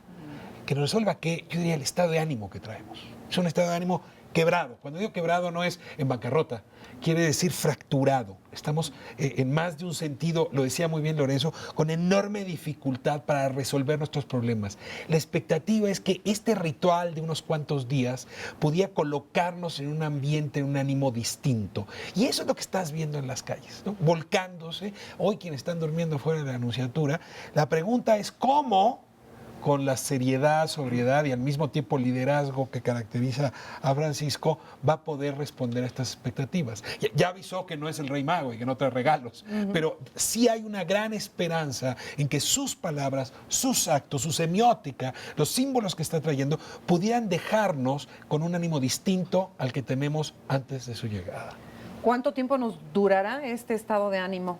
que yo diría el estado de ánimo que traemos. Es un estado de ánimo quebrado. Cuando digo quebrado no es en bancarrota, quiere decir fracturado. Estamos en más de un sentido, lo decía muy bien Lorenzo, con enorme dificultad para resolver nuestros problemas. La expectativa es que este ritual de unos cuantos días podía colocarnos en un ambiente, en un ánimo distinto. Y eso es lo que estás viendo en las calles, ¿no? Volcándose. Hoy quienes están durmiendo fuera de la Anunciatura, la pregunta es cómo, con la seriedad, sobriedad y al mismo tiempo liderazgo que caracteriza a Francisco, va a poder responder a estas expectativas. Ya avisó que no es el Rey Mago y que no trae regalos, pero sí hay una gran esperanza en que sus palabras, sus actos, su semiótica, los símbolos que está trayendo, pudieran dejarnos con un ánimo distinto al que tenemos antes de su llegada. ¿Cuánto tiempo nos durará este estado de ánimo?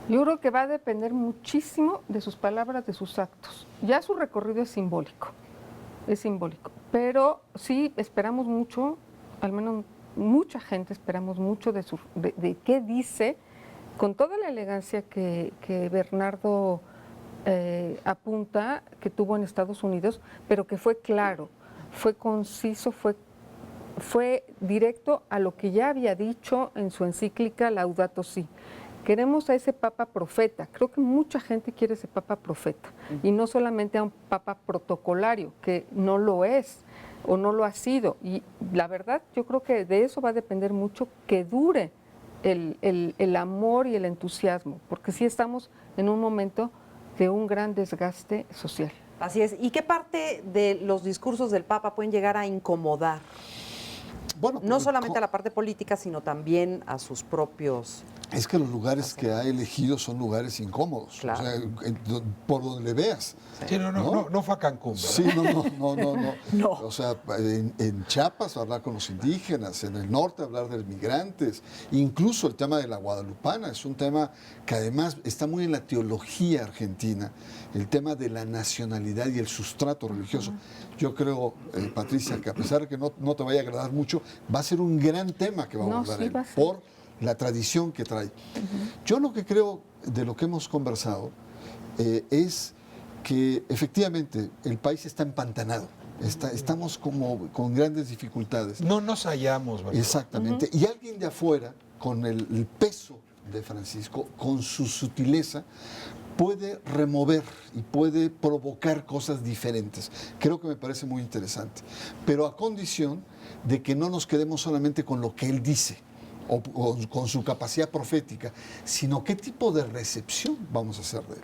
Yo creo que va a depender muchísimo de sus palabras, de sus actos. Ya su recorrido es simbólico, pero sí esperamos mucho, al menos mucha gente esperamos mucho de qué dice, con toda la elegancia que Bernardo apunta, que tuvo en Estados Unidos, pero que fue claro, fue conciso, fue directo a lo que ya había dicho en su encíclica Laudato Si. Queremos a ese Papa profeta. Creo que mucha gente quiere ese Papa profeta y no solamente a un Papa protocolario, que no lo es o no lo ha sido. Y la verdad, yo creo que de eso va a depender mucho que dure el amor y el entusiasmo, porque sí estamos en un momento de un gran desgaste social. Así es. ¿Y qué parte de los discursos del Papa pueden llegar a incomodar? Bueno, no solamente a la parte política, sino también a sus propios... Es que los lugares que ha elegido son lugares incómodos, claro. O sea, por donde le veas. Sí, no fue a Cancún, ¿verdad? Sí, no. O sea, en Chiapas hablar con los indígenas, en el norte hablar de migrantes, incluso el tema de la guadalupana es un tema que además está muy en la teología argentina, el tema de la nacionalidad y el sustrato religioso. Yo creo, Patricia, que a pesar de que no te vaya a agradar mucho, va a ser un gran tema que va a abordar él, por la tradición que trae. Yo lo que creo de lo que hemos conversado es que efectivamente el país está empantanado. Estamos como con grandes dificultades. No nos hallamos, ¿verdad? Exactamente. Y alguien de afuera, con el peso de Francisco, con su sutileza, puede remover y puede provocar cosas diferentes. Creo que me parece muy interesante. Pero a condición de que no nos quedemos solamente con lo que él dice, o con su capacidad profética, sino qué tipo de recepción vamos a hacer de él.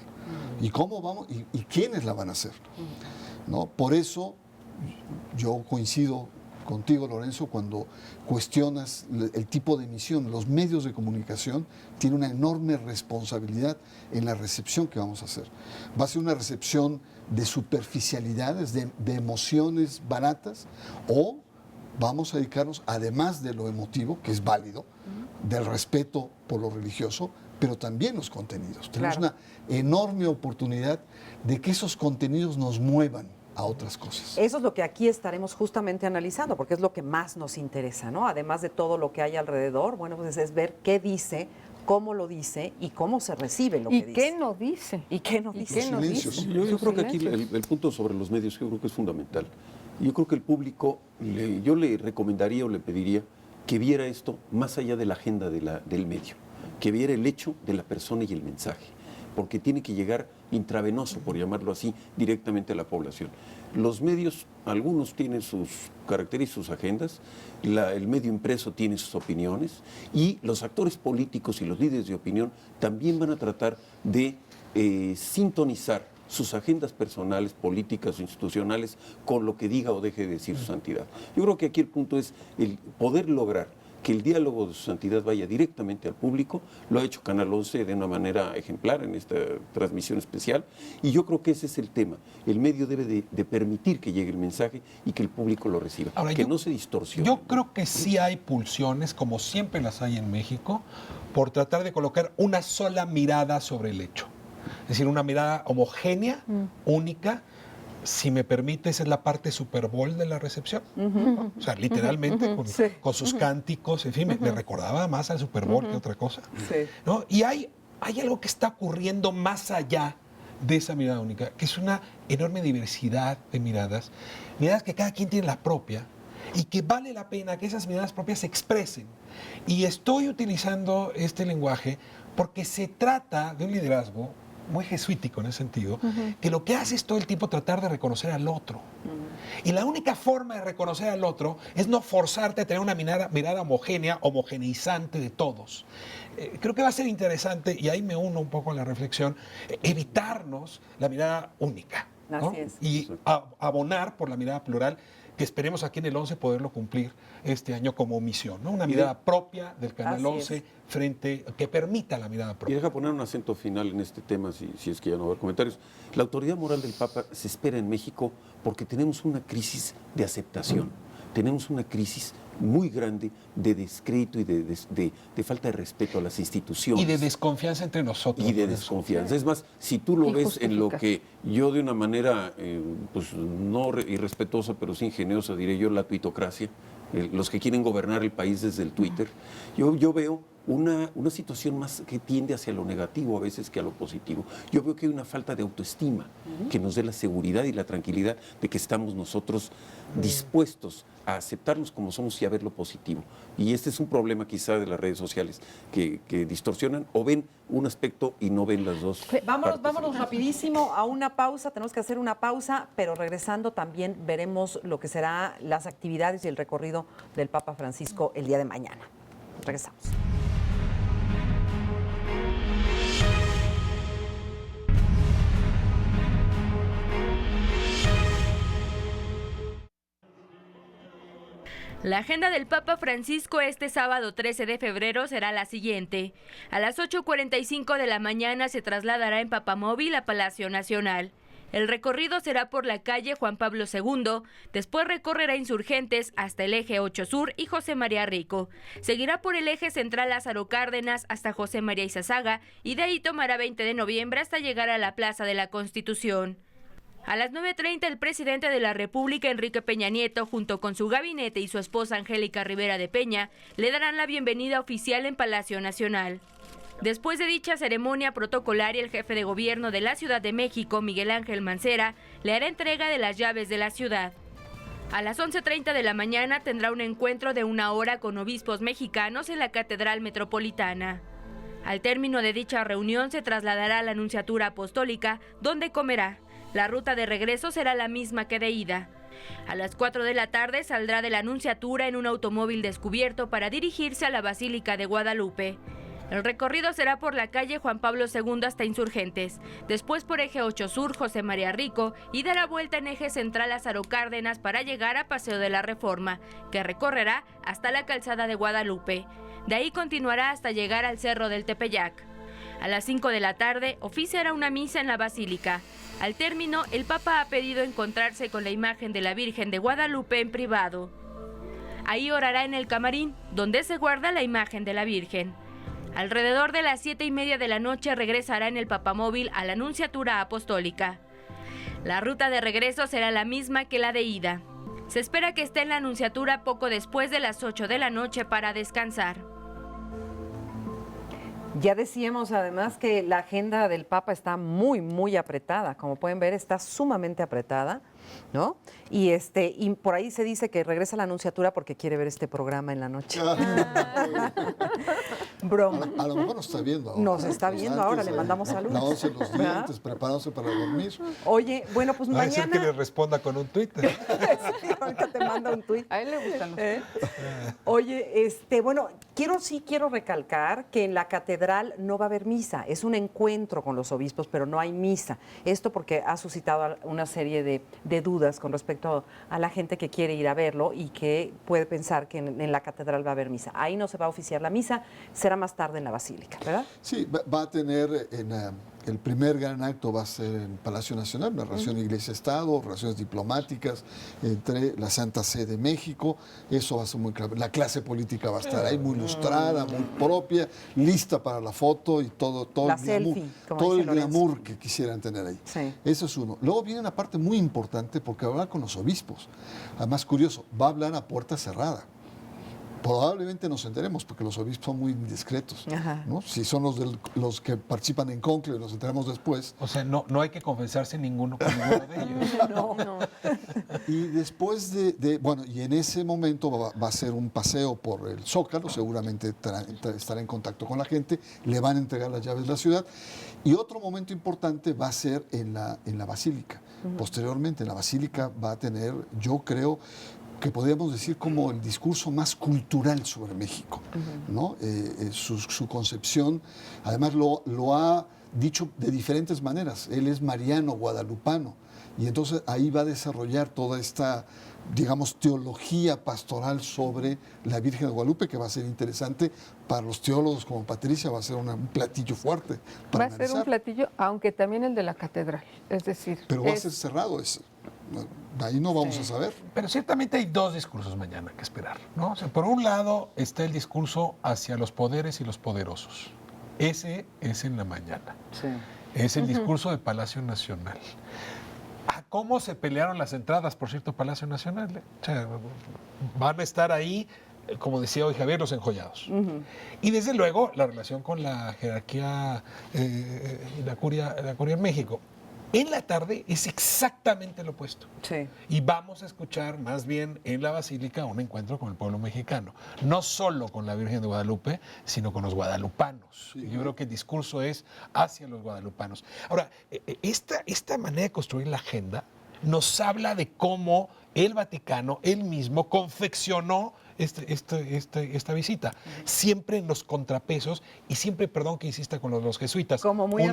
¿Y cómo vamos? ¿Y quiénes la van a hacer? ¿No? Por eso yo coincido contigo, Lorenzo, cuando cuestionas el tipo de emisión. Los medios de comunicación tienen una enorme responsabilidad en la recepción que vamos a hacer. Va a ser una recepción de superficialidades, de emociones baratas, o vamos a dedicarnos, además de lo emotivo, que es válido, del respeto por lo religioso, pero también los contenidos. Tenemos una enorme oportunidad de que esos contenidos nos muevan a otras cosas. Eso es lo que aquí estaremos justamente analizando, porque es lo que más nos interesa, ¿no? Además de todo lo que hay alrededor, bueno, pues es ver qué dice, cómo lo dice y cómo se recibe lo que dice. ¿Y qué no dice? ¿Y qué no dice? Yo creo que aquí el punto sobre los medios yo creo que es fundamental. Yo creo que el público, yo le recomendaría o le pediría que viera esto más allá de la agenda del medio, que viera el hecho de la persona y el mensaje, porque tiene que llegar intravenoso, por llamarlo así, directamente a la población. Los medios, algunos tienen sus caracteres y sus agendas, el medio impreso tiene sus opiniones, y los actores políticos y los líderes de opinión también van a tratar de sintonizar sus agendas personales, políticas o institucionales con lo que diga o deje de decir su santidad. Yo creo que aquí el punto es el poder lograr que el diálogo de su santidad vaya directamente al público. Lo ha hecho Canal 11 de una manera ejemplar en esta transmisión especial, y yo creo que ese es el tema. El medio debe de permitir que llegue el mensaje y que el público lo reciba, Ahora, que no se distorsione. Yo creo que sí hay pulsiones, como siempre las hay en México, por tratar de colocar una sola mirada sobre el hecho. Es decir, una mirada homogénea, única. Si me permites, es la parte Super Bowl de la recepción. ¿No? O sea, literalmente, con sus cánticos, en fin, me recordaba más al Super Bowl que otra cosa. ¿No? Y hay algo que está ocurriendo más allá de esa mirada única, que es una enorme diversidad de miradas que cada quien tiene la propia, y que vale la pena que esas miradas propias se expresen. Y estoy utilizando este lenguaje porque se trata de un liderazgo muy jesuítico en ese sentido, que lo que hace es todo el tiempo tratar de reconocer al otro. Y la única forma de reconocer al otro es no forzarte a tener una mirada homogénea, homogeneizante de todos. Creo que va a ser interesante, y ahí me uno un poco a la reflexión, evitarnos la mirada única, ¿no? Así es. Y abonar por la mirada plural, que esperemos aquí en el 11 poderlo cumplir este año como misión, ¿no? Una mirada propia del Canal 11 que permita la mirada propia. Y deja poner un acento final en este tema, si es que ya no va a haber comentarios. La autoridad moral del Papa se espera en México porque tenemos una crisis de aceptación, tenemos una crisis muy grande de descrédito y de falta de respeto a las instituciones. Y de desconfianza entre nosotros. Y de desconfianza. Es más, si tú lo ves en lo que yo de una manera, pues no irrespetuosa, pero sí ingeniosa, diré yo, la tuitocracia, los que quieren gobernar el país desde el Twitter, yo veo una situación más que tiende hacia lo negativo a veces que a lo positivo. Yo veo que hay una falta de autoestima que nos dé la seguridad y la tranquilidad de que estamos nosotros dispuestos a aceptarnos como somos y a ver lo positivo. Y este es un problema quizá de las redes sociales, que distorsionan o ven un aspecto y no ven las dos. Vámonos rapidísimo a una pausa, tenemos que hacer una pausa, pero regresando también veremos lo que será las actividades y el recorrido del Papa Francisco el día de mañana. Regresamos. La agenda del Papa Francisco este sábado 13 de febrero será la siguiente. A las 8:45 de la mañana se trasladará en papamóvil a Palacio Nacional. El recorrido será por la calle Juan Pablo II, después recorrerá Insurgentes hasta el eje 8 Sur y José María Rico. Seguirá por el eje central Lázaro Cárdenas hasta José María Izazaga y de ahí tomará 20 de noviembre hasta llegar a la Plaza de la Constitución. A las 9:30 el presidente de la República, Enrique Peña Nieto, junto con su gabinete y su esposa Angélica Rivera de Peña, le darán la bienvenida oficial en Palacio Nacional. Después de dicha ceremonia protocolaria, el jefe de gobierno de la Ciudad de México, Miguel Ángel Mancera, le hará entrega de las llaves de la ciudad. A las 11:30 de la mañana tendrá un encuentro de 1 hora con obispos mexicanos en la Catedral Metropolitana. Al término de dicha reunión se trasladará a la Nunciatura Apostólica, donde comerá. La ruta de regreso será la misma que de ida. A las 4 de la tarde saldrá de la Nunciatura en un automóvil descubierto para dirigirse a la Basílica de Guadalupe. El recorrido será por la calle Juan Pablo II hasta Insurgentes, después por eje 8 Sur José María Rico y dará vuelta en eje central Lázaro Cárdenas para llegar a Paseo de la Reforma, que recorrerá hasta la calzada de Guadalupe. De ahí continuará hasta llegar al Cerro del Tepeyac. A las 5 de la tarde oficiará una misa en la Basílica. Al término, el Papa ha pedido encontrarse con la imagen de la Virgen de Guadalupe en privado. Ahí orará en el camarín, donde se guarda la imagen de la Virgen. Alrededor de las 7:30 de la noche regresará en el Papamóvil a la Nunciatura Apostólica. La ruta de regreso será la misma que la de ida. Se espera que esté en la Nunciatura poco después de las 8 de la noche para descansar. Ya decíamos además que la agenda del Papa está muy, muy apretada. Como pueden ver, está sumamente apretada, ¿no? Y por ahí se dice que regresa a la Nunciatura porque quiere ver este programa en la noche. Broma. A lo mejor nos está viendo ahora. Nos está viendo ahora, le mandamos saludos. Lavándose los dientes, preparándose para dormir. Oye, bueno, pues Va a mañana... ser que le responda con un tuit. Sí, ahorita te manda un tuit. A él le gustan los Oye, bueno, quiero recalcar que en la catedral no va a haber misa. Es un encuentro con los obispos, pero no hay misa. Esto porque ha suscitado una serie de dudas con respecto a la gente que quiere ir a verlo y que puede pensar que en la catedral va a haber misa. Ahí no se va a oficiar la misa, será más tarde en la Basílica, ¿verdad? Sí, va a tener el primer gran acto va a ser en Palacio Nacional, una relación Iglesia-Estado, relaciones diplomáticas entre la Santa Sede de México. Eso va a ser muy claro. La clase política va a estar ahí muy ilustrada, muy propia, lista para la foto y todo La el glamour, selfie, como todo dice el glamour que quisieran tener ahí. Sí. Eso es uno. Luego viene una parte muy importante porque va a hablar con los obispos. Además, curioso, va a hablar a puerta cerrada. Probablemente nos enteremos, porque los obispos son muy indiscretos, ¿no? Si son los que participan en cónclave, nos enteramos después. O sea, no hay que confesarse con ninguno de ellos. No. Y después bueno, y en ese momento va a ser un paseo por el Zócalo, seguramente estará en contacto con la gente, le van a entregar las llaves de la ciudad. Y otro momento importante va a ser en la Basílica. Posteriormente, en la Basílica va a tener, yo creo, que podríamos decir como el discurso más cultural sobre México, ¿no? Su concepción, además lo ha dicho de diferentes maneras. Él es mariano, guadalupano, y entonces ahí va a desarrollar toda esta, digamos, teología pastoral sobre la Virgen de Guadalupe, que va a ser interesante para los teólogos como Patricia, va a ser un platillo fuerte para Va a ser un platillo, aunque también el de la catedral, es decir... Pero va a ser cerrado ahí no vamos a saber. Pero ciertamente hay dos discursos mañana que esperar, ¿no? O sea, por un lado está el discurso hacia los poderes y los poderosos. Ese es en la mañana. Sí. Es el discurso de Palacio Nacional. ¿A cómo se pelearon las entradas, por cierto, Palacio Nacional? O sea, van a estar ahí, como decía hoy Javier, los enjollados. Y desde luego la relación con la jerarquía y la curia en México. En la tarde es exactamente lo opuesto. Sí. Y vamos a escuchar más bien en la Basílica un encuentro con el pueblo mexicano. No solo con la Virgen de Guadalupe, sino con los guadalupanos. Sí. Yo creo que el discurso es hacia los guadalupanos. Ahora, esta manera de construir la agenda nos habla de cómo el Vaticano, él mismo, confeccionó esta visita. Siempre en los contrapesos y siempre, perdón que insista con los jesuitas, como muy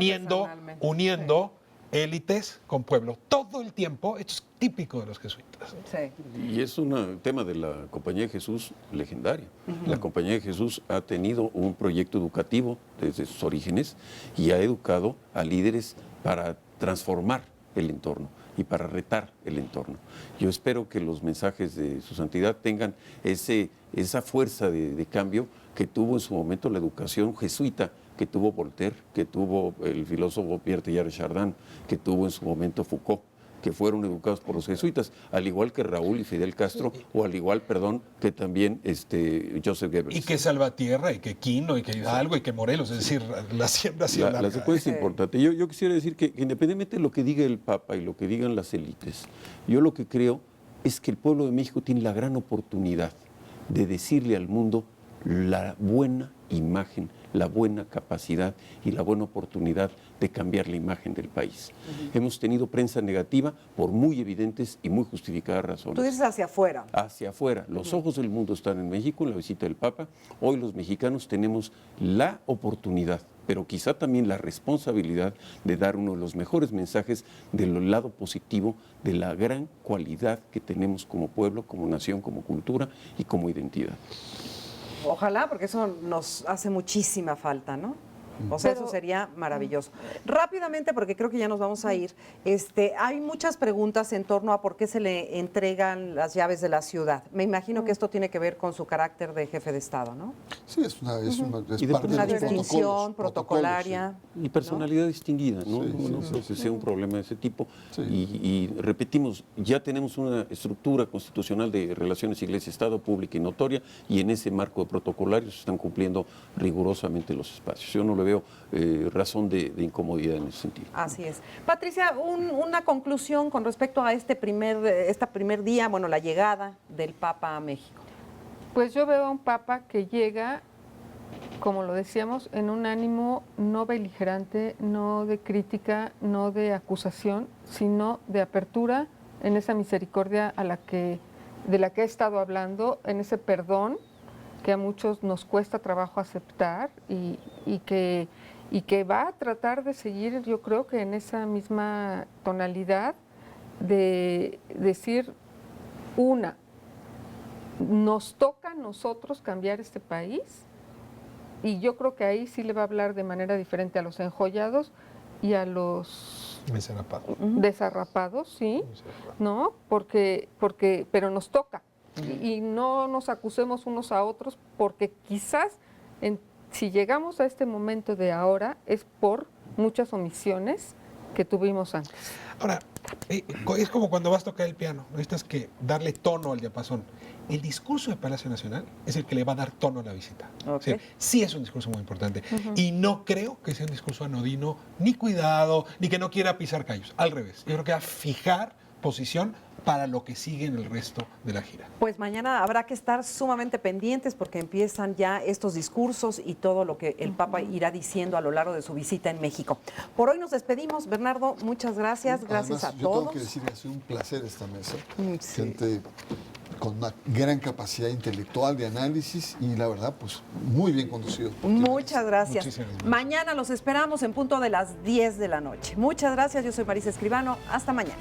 uniendo élites con pueblo. Todo el tiempo, esto es típico de los jesuitas. Sí. Y es un tema de la Compañía de Jesús legendaria. La Compañía de Jesús ha tenido un proyecto educativo desde sus orígenes y ha educado a líderes para transformar el entorno y para retar el entorno. Yo espero que los mensajes de su santidad tengan esa fuerza de cambio que tuvo en su momento la educación jesuita, que tuvo Voltaire, que tuvo el filósofo Pierre Teilhard de Chardin, que tuvo en su momento Foucault, que fueron educados por los jesuitas, al igual que Raúl y Fidel Castro, o al igual, que también Joseph Goebbels. Y que Salvatierra, y que Quino, y que Hidalgo, y que Morelos, es decir, la siembra ha sido larga. La secuencia es importante. Yo quisiera decir que independientemente de lo que diga el Papa y lo que digan las élites, yo lo que creo es que el pueblo de México tiene la gran oportunidad de decirle al mundo la buena imagen, la buena capacidad y la buena oportunidad de cambiar la imagen del país. Hemos tenido prensa negativa por muy evidentes y muy justificadas razones. Tú dices hacia afuera. Hacia afuera. Los ojos del mundo están en México, en la visita del Papa. Hoy los mexicanos tenemos la oportunidad, pero quizá también la responsabilidad de dar uno de los mejores mensajes del lado positivo de la gran cualidad que tenemos como pueblo, como nación, como cultura y como identidad. Ojalá, porque eso nos hace muchísima falta, ¿no? O sea, eso sería maravilloso. Rápidamente, porque creo que ya nos vamos a ir, hay muchas preguntas en torno a por qué se le entregan las llaves de la ciudad. Me imagino que esto tiene que ver con su carácter de jefe de Estado, ¿no? Sí, es parte una de los distinción protocolaria. Y personalidad distinguida, ¿no? No creo que sea un problema de ese tipo. Sí. Y repetimos, ya tenemos una estructura constitucional de relaciones Iglesia-Estado pública y notoria, y en ese marco protocolario se están cumpliendo rigurosamente los espacios. Yo no le veo razón de incomodidad en ese sentido. Así es. Patricia, una conclusión con respecto a este primer día, bueno, la llegada del Papa a México. Pues yo veo a un Papa que llega, como lo decíamos, en un ánimo no beligerante, no de crítica, no de acusación, sino de apertura en esa misericordia de la que he estado hablando, en ese perdón que a muchos nos cuesta trabajo aceptar y que va a tratar de seguir, yo creo que en esa misma tonalidad de decir, nos toca a nosotros cambiar este país, y yo creo que ahí sí le va a hablar de manera diferente a los enjollados y a los desarrapados, sí, ¿no? Pero nos toca. Y no nos acusemos unos a otros, porque quizás si llegamos a este momento de ahora es por muchas omisiones que tuvimos antes. Ahora, es como cuando vas a tocar el piano, necesitas que darle tono al diapasón. El discurso de Palacio Nacional es el que le va a dar tono a la visita. Okay. Sí es un discurso muy importante. Y no creo que sea un discurso anodino, ni cuidado, ni que no quiera pisar callos. Al revés, yo creo que va a fijar posición para lo que sigue en el resto de la gira. Pues mañana habrá que estar sumamente pendientes porque empiezan ya estos discursos y todo lo que el Papa irá diciendo a lo largo de su visita en México. Por hoy nos despedimos. Bernardo, muchas gracias. Gracias a todos. Yo tengo que decir que ha sido un placer esta mesa. Sí. Gente con una gran capacidad intelectual de análisis y la verdad, pues muy bien conducido. Muchas gracias. Mañana los esperamos en punto de las 10 de la noche. Muchas gracias. Yo soy Marisa Escribano. Hasta mañana.